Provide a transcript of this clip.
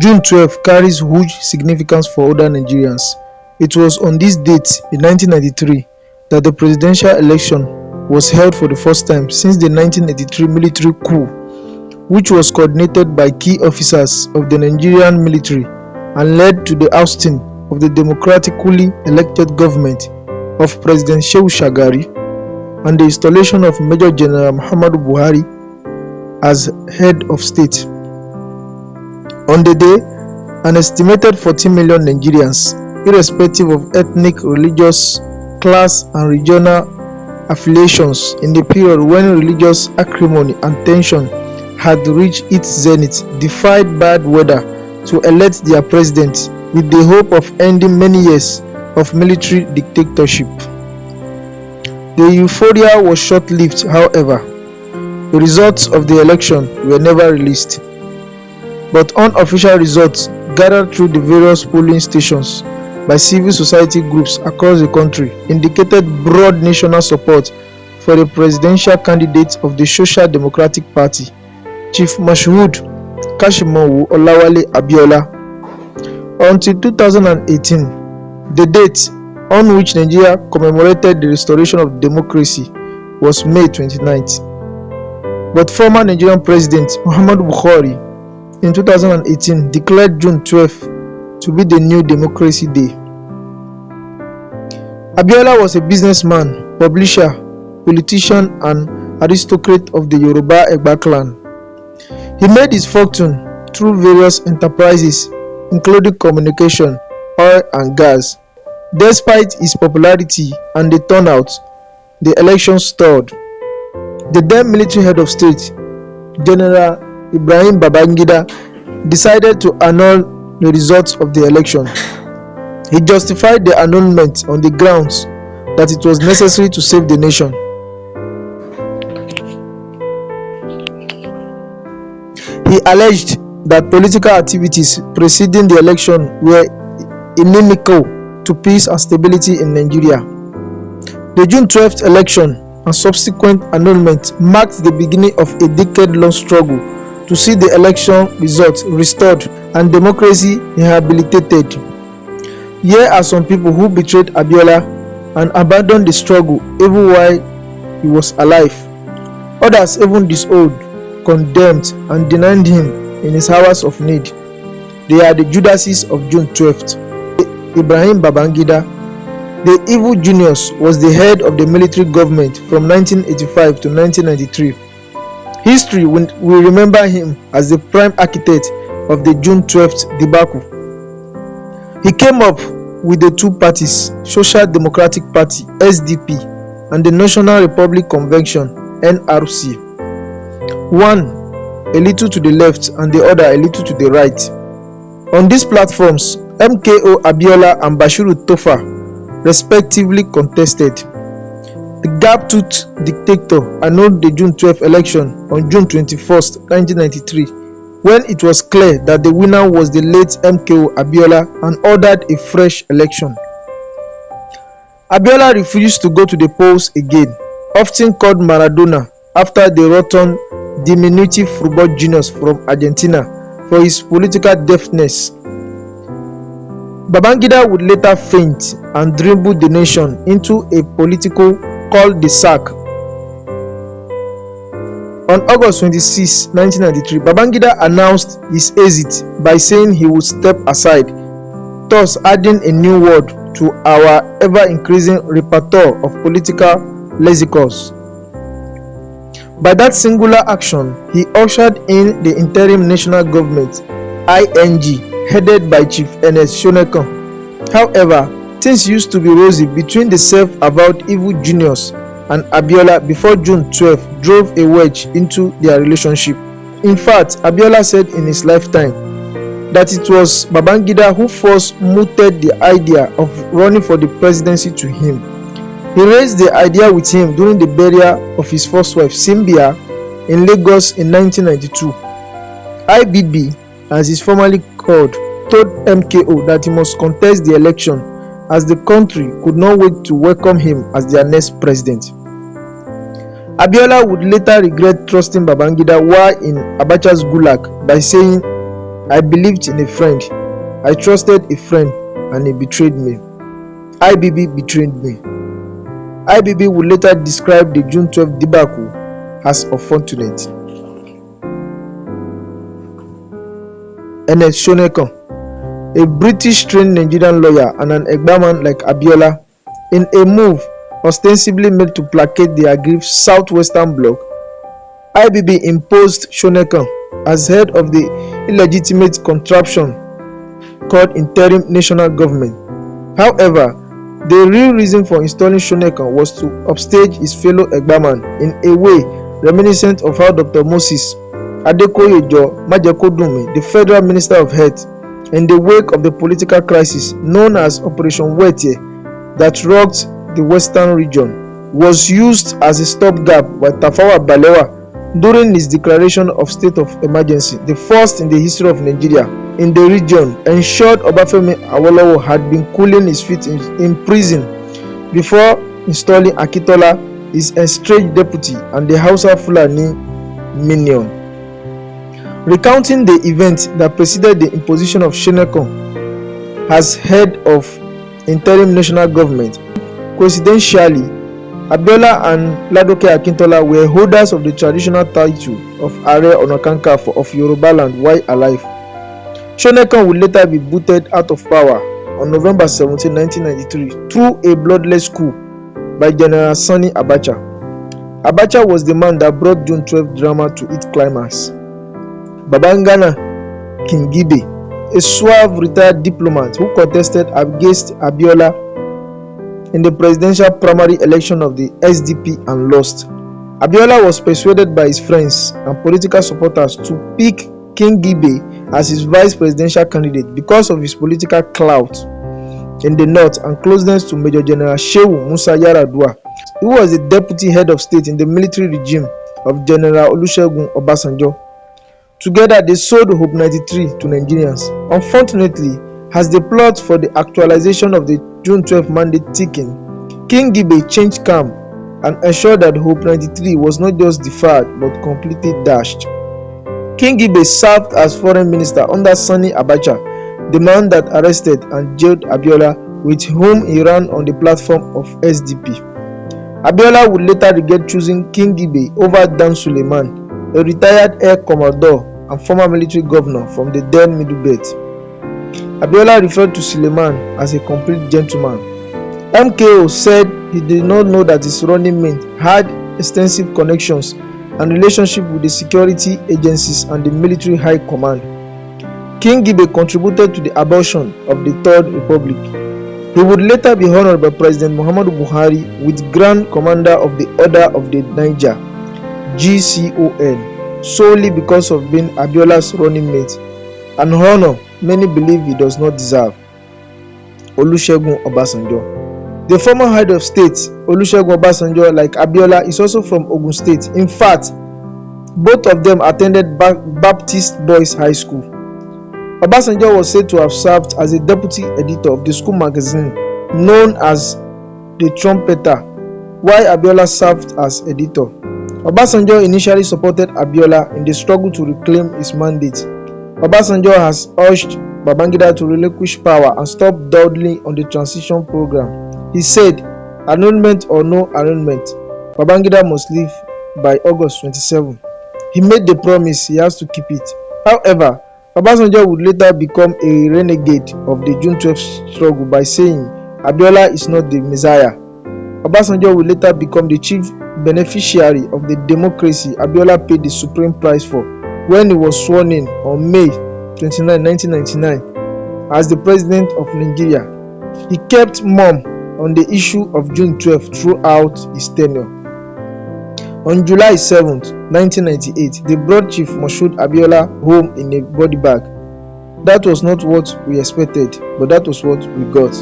June 12 carries huge significance for other Nigerians. It was on this date in 1993 that the presidential election was held for the first time since the 1983 military coup, which was coordinated by key officers of the Nigerian military and led to the ousting of the democratically elected government of President Shehu Shagari and the installation of Major General Muhammadu Buhari as head of state. On the day, an estimated 14 million Nigerians, irrespective of ethnic, religious, class, and regional affiliations, in the period when religious acrimony and tension had reached its zenith, defied bad weather to elect their president with the hope of ending many years of military dictatorship. The euphoria was short-lived, however. The results of the election were never released, but unofficial results gathered through the various polling stations by civil society groups across the country indicated broad national support for the presidential candidate of the Social Democratic Party, Chief Mashood Kashimawo Olawale Abiola. Until 2018, the date on which Nigeria commemorated the restoration of democracy was May 29th. But former Nigerian President Muhammadu Buhari in 2018 declared June 12 to be the new Democracy Day. Abiola was a businessman, publisher, politician, and aristocrat of the Yoruba Egba clan. He made his fortune through various enterprises, including communication, oil, and gas. Despite his popularity and the turnout, the election stalled. The then military head of state, General Ibrahim Babangida, decided to annul the results of the election. He justified the annulment on the grounds that it was necessary to save the nation. He alleged that political activities preceding the election were inimical to peace and stability in Nigeria. The June 12th election and subsequent annulment marked the beginning of a decade-long struggle to see the election results restored and democracy rehabilitated. Here are some people who betrayed Abiola and abandoned the struggle even while he was alive. Others even disowned, condemned, and denied him in his hours of need. They are the Judases of June 12th. Ibrahim Babangida, the evil genius, was the head of the military government from 1985 to 1993. History will remember him as the prime architect of the June 12th debacle. He came up with the two parties, Social Democratic Party (SDP) and the National Republic Convention (NRC). One a little to the left and the other a little to the right. On these platforms, M.K.O, Abiola, and Bashiru Tofa respectively contested. The gap-toothed dictator annulled the June 12 election on June 21, 1993, when it was clear that the winner was the late M.K.O Abiola, and ordered a fresh election. Abiola refused to go to the polls again, often called Maradona after the rotten diminutive football genius from Argentina for his political deafness. Babangida would later faint and dribble the nation into a political cul-de-sac. On August 26, 1993, Babangida announced his exit by saying he would step aside, thus adding a new word to our ever-increasing repertoire of political lexicons. By that singular action, he ushered in the Interim National Government (ING) headed by Chief Ernest Shonekan. However, things used to be rosy between the self-avowed evil genius and Abiola before June 12 drove a wedge into their relationship. In fact, Abiola said in his lifetime that it was Babangida who first mooted the idea of running for the presidency to him. He raised the idea with him during the burial of his first wife, Simbia, in Lagos in 1992. IBB, as is formerly called, told M.K.O that he must contest the election as the country could not wait to welcome him as their next president. Abiola would later regret trusting Babangida while in Abacha's gulag by saying I believed in a friend. I trusted a friend and he betrayed me. IBB betrayed me. IBB would later describe the June 12 debacle as unfortunate. Ernest Shonekan, a British-trained Nigerian lawyer and an Egbaman like Abiola, in a move ostensibly made to placate the aggrieved Southwestern Bloc, IBB imposed Shonekan as head of the illegitimate contraption called Interim National Government. However, the real reason for installing Shonekan was to upstage his fellow Egbaman in a way reminiscent of how Dr. Moses Adekoyejo Majekodunmi, the Federal Minister of Health, in the wake of the political crisis known as Operation Wetie that rocked the Western region, was used as a stopgap by Tafawa Balewa during his declaration of state of emergency, the first in the history of Nigeria in the region, ensured Obafemi Awolowo had been cooling his feet in prison before installing Akintola, his estranged deputy, and the Hausa Fulani minion. Recounting the events that preceded the imposition of Shonekan as head of Interim National Government, coincidentally, Abiola and Ladoke Akintola were holders of the traditional title of Are Ona Kakanfo of Yoruba land while alive. Shonekan would later be booted out of power on November 17, 1993 through a bloodless coup by General Sani Abacha. Abacha was the man that brought June 12 drama to its climax. Babangida Kingibe, a suave retired diplomat who contested against Abiola in the presidential primary election of the SDP and lost. Abiola was persuaded by his friends and political supporters to pick Kingibe as his vice presidential candidate because of his political clout in the north and closeness to Major General Shehu Musa Yar'Adua, who was the deputy head of state in the military regime of General Olusegun Obasanjo. Together, they sold Hope 93 to Nigerians. Unfortunately, as the plot for the actualization of the June 12 mandate thickened, Kingibe changed camp and ensured that Hope 93 was not just deferred but completely dashed. Kingibe served as foreign minister under Sani Abacha, the man that arrested and jailed Abiola, with whom he ran on the platform of SDP. Abiola would later regret choosing Kingibe over Dan Suleiman, a retired Air Commodore and former military governor from the then Middle Belt. Abiola referred to Suleiman as a complete gentleman. M.K.O said he did not know that his running mate had extensive connections and relationship with the security agencies and the military high command. Kingibe contributed to the abortion of the Third Republic. He would later be honored by President Muhammadu Buhari with Grand Commander of the Order of the Niger, GCON, solely because of being Abiola's running mate, an honor many believe he does not deserve. Olusegun Obasanjo. The former head of state, Olusegun Obasanjo, like Abiola, is also from Ogun State. In fact, both of them attended Baptist Boys High School. Obasanjo was said to have served as a deputy editor of the school magazine known as The Trumpeter, while Abiola served as editor. Obasanjo initially supported Abiola in the struggle to reclaim his mandate. Obasanjo has urged Babangida to relinquish power and stop dawdling on the transition program. He said, annulment or no annulment, Babangida must leave by August 27. He made the promise, he has to keep it. However, Obasanjo would later become a renegade of the June 12 struggle by saying Abiola is not the Messiah. Obasanjo would later become the chief beneficiary of the democracy Abiola paid the supreme price for when he was sworn in on May 29, 1999 as the president of Nigeria. He kept mum on the issue of June 12 throughout his tenure. On July 7, 1998, they brought Chief Moshood Abiola home in a body bag. That was not what we expected, but that was what we got.